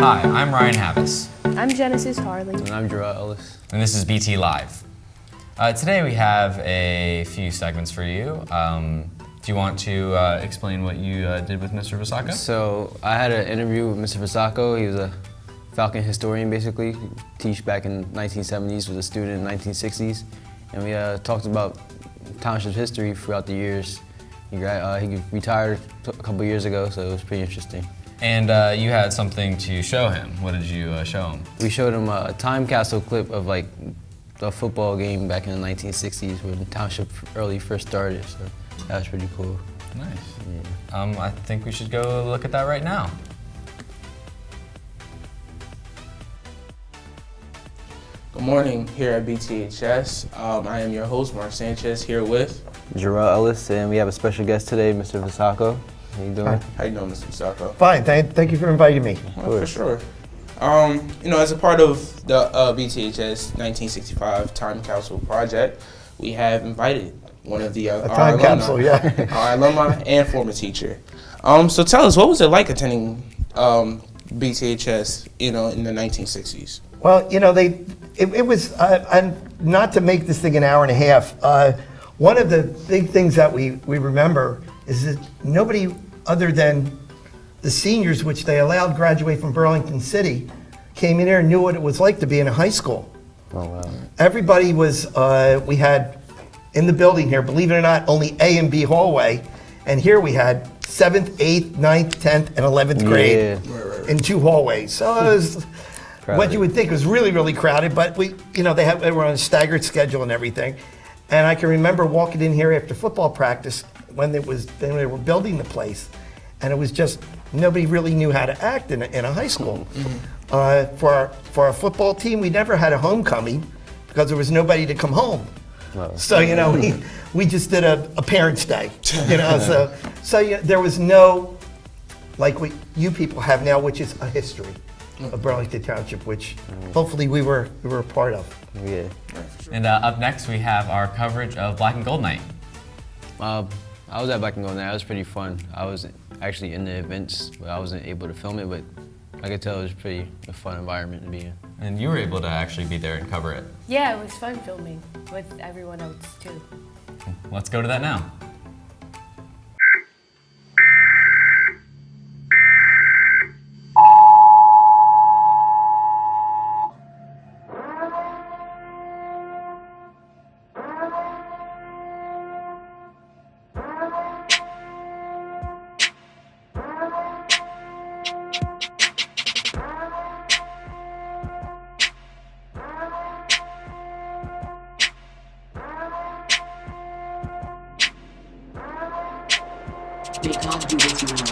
Hi, I'm Ryan Havis. I'm Genesis Harley. And I'm Gerard Ellis. And this is BT Live. Today we have a few segments for you. Do you want to explain what you did with Mr. Visacco? So I had an interview with Mr. Visacco. He was a Falcon historian, basically. He taught back in the 1970s, was a student in the 1960s. And we talked about Township's history throughout the years. He retired a couple years ago, so it was pretty interesting. And you had something to show him. What did you show him? We showed him a time capsule clip of like a football game back in the 1960s when Township early first started, so that was pretty cool. Nice. Yeah. I think we should go look at that right now. Good morning here at BTHS. I am your host, Mark Sanchez, here with Gerard Ellis, and we have a special guest today, Mr. Visacco. How you doing? Hi. How you doing, Mr. Visacco? Fine, thank you for inviting me. For sure. You know, as a part of the BTHS 1965 Time Capsule Project, we have invited one of the our alumni and former teacher. So tell us, what was it like attending BTHS, you know, in the 1960s? Well, you know, it was, not to make this thing an hour and a half, one of the big things that we remember is that nobody other than the seniors, which they allowed graduate from Burlington City, came in here and knew what it was like to be in a high school. Oh, wow. Everybody was, we had in the building here, believe it or not, only A and B hallway, and here we had 7th, 8th, 9th, 10th, and 11th grade in 2 hallways. So it was what you would think was really, really crowded, but we, you know, they were on a staggered schedule and everything. And I can remember walking in here after football practice when they were building the place, and it was just, nobody really knew how to act in a high school. For our football team, we never had a homecoming because there was nobody to come home. Wow. So, you know, we just did a parents' day, you know, so yeah, there was no, like what you people have now, which is a history of Burlington Township, which hopefully we were a part of. Yeah. And up next we have our coverage of Black and Gold Night. I was at Black and Gold Night. It was pretty fun. I was actually in the events, but I wasn't able to film it, but I could tell it was pretty a fun environment to be in. And you were able to actually be there and cover it. Yeah, it was fun filming with everyone else too. Let's go to that now. They can't do what you want.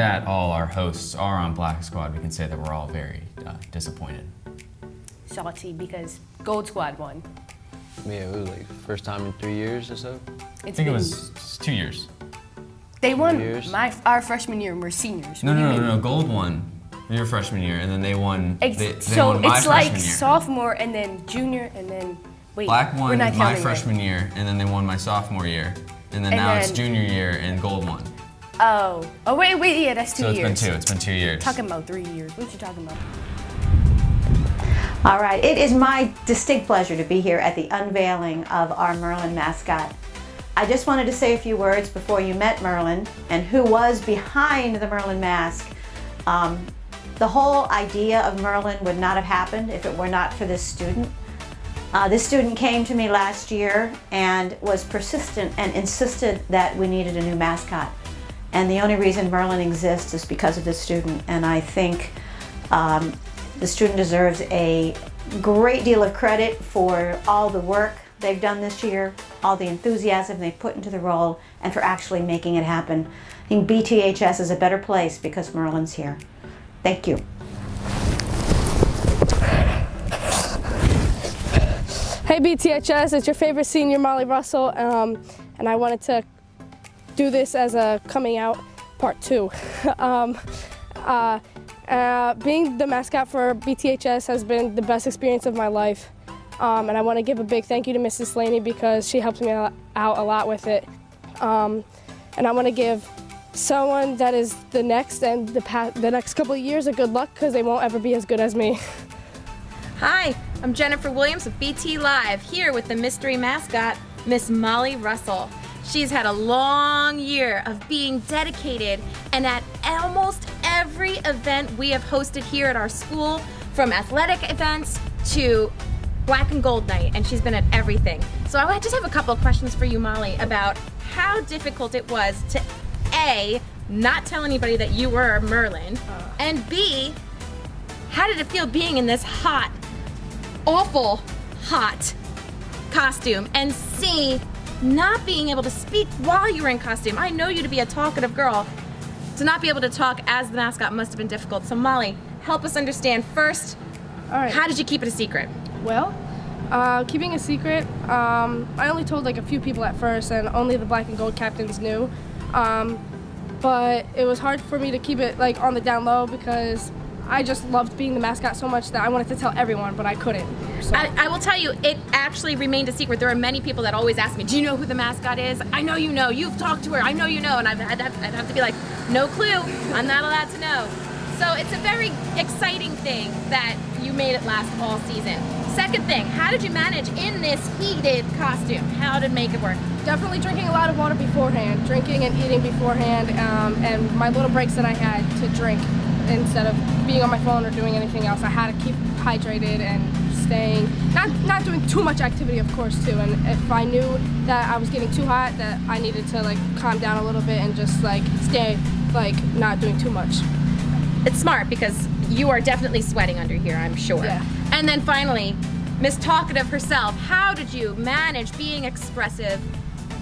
that all our hosts are on Black Squad, we can say that we're all very disappointed. Salty because Gold Squad won. Yeah, it was like first time in 3 years or so. I think it was 2 years. They won years? our freshman year and we're seniors. No, Gold won your freshman year, and then they won. So won my it's like freshman year. sophomore and then junior and then wait. Black we're won not my counting freshman year, and then they won my sophomore year, and then now it's junior year, and Gold won. Oh wait, yeah, that's 2 So years. It's been 2 years. Talking about 3 years. What you talking about? All right, it is my distinct pleasure to be here at the unveiling of our Merlin mascot. I just wanted to say a few words before you met Merlin and who was behind the Merlin mask. The whole idea of Merlin would not have happened if it were not for this student. This student came to me last year and was persistent and insisted that we needed a new mascot. And the only reason Merlin exists is because of this student. And I think the student deserves a great deal of credit for all the work they've done this year, all the enthusiasm they've put into the role, and for actually making it happen. I think BTHS is a better place because Merlin's here. Thank you. Hey BTHS, it's your favorite senior, Molly Russell, and I wanted to do this as a coming out part 2. Being the mascot for BTHS has been the best experience of my life. And I want to give a big thank you to Mrs. Slaney because she helped me out a lot with it. And I want to give someone that is the next and the next couple of years a good luck because they won't ever be as good as me. Hi, I'm Jennifer Williams with BT Live, here with the mystery mascot, Miss Molly Russell. She's had a long year of being dedicated and at almost every event we have hosted here at our school, from athletic events to Black and Gold Night, and she's been at everything. So I just have a couple of questions for you, Molly, about how difficult it was to A, not tell anybody that you were Merlin, and B, how did it feel being in this hot, awful, hot costume, and C, not being able to speak while you were in costume. I know you to be a talkative girl. To not be able to talk as the mascot must have been difficult. So Molly, help us understand first, how did you keep it a secret? Well, keeping a secret, I only told like a few people at first and only the Black and Gold captains knew. But it was hard for me to keep it like on the down low because I just loved being the mascot so much that I wanted to tell everyone, but I couldn't. So. I will tell you, it actually remained a secret. There are many people that always ask me, do you know who the mascot is? I know you know, you've talked to her, I know you know, and I'd have to be like, no clue, I'm not allowed to know. So it's a very exciting thing that you made it last all season. Second thing, how did you manage in this heated costume? How did make it work? Definitely drinking a lot of water beforehand, drinking and eating beforehand, and my little breaks that I had to drink instead of being on my phone or doing anything else. I had to keep hydrated and staying, not doing too much activity, of course, too. And if I knew that I was getting too hot, that I needed to like calm down a little bit and just like stay like not doing too much. It's smart because you are definitely sweating under here, I'm sure. Yeah. And then finally, Miss Talkative herself, how did you manage being expressive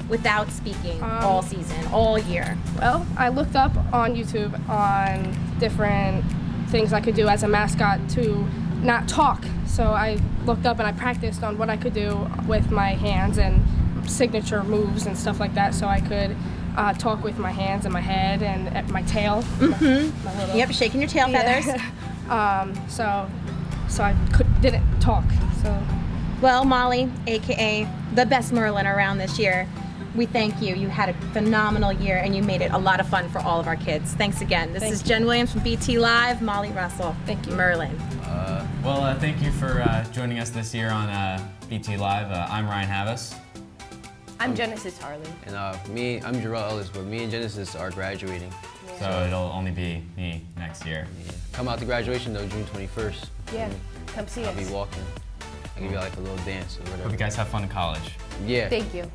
without speaking all season, all year? Well, I looked up on YouTube on different things I could do as a mascot to not talk. So I looked up and I practiced on what I could do with my hands and signature moves and stuff like that so I could talk with my hands and my head and my tail. Mm-hmm. My little, yep, shaking your tail feathers. So I didn't talk. So. Well, Molly, AKA the best Merlin around this year, we thank you. You had a phenomenal year and you made it a lot of fun for all of our kids. Thanks again. This is Jen Williams from BT Live, Molly Russell. Thank you. Merlin. Thank you for joining us this year on BT Live. I'm Ryan Havas. I'm Genesis Harley. And I'm Jarrell Ellis, but me and Genesis are graduating. Yeah. So it'll only be me next year. Yeah. Come out to graduation though, June 21st. Yeah, come see us. I'll be walking. I'll give you like a little dance or whatever. Hope you guys have fun in college. Yeah. Thank you.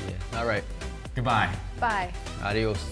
Yeah. All right. Goodbye. Bye. Adios.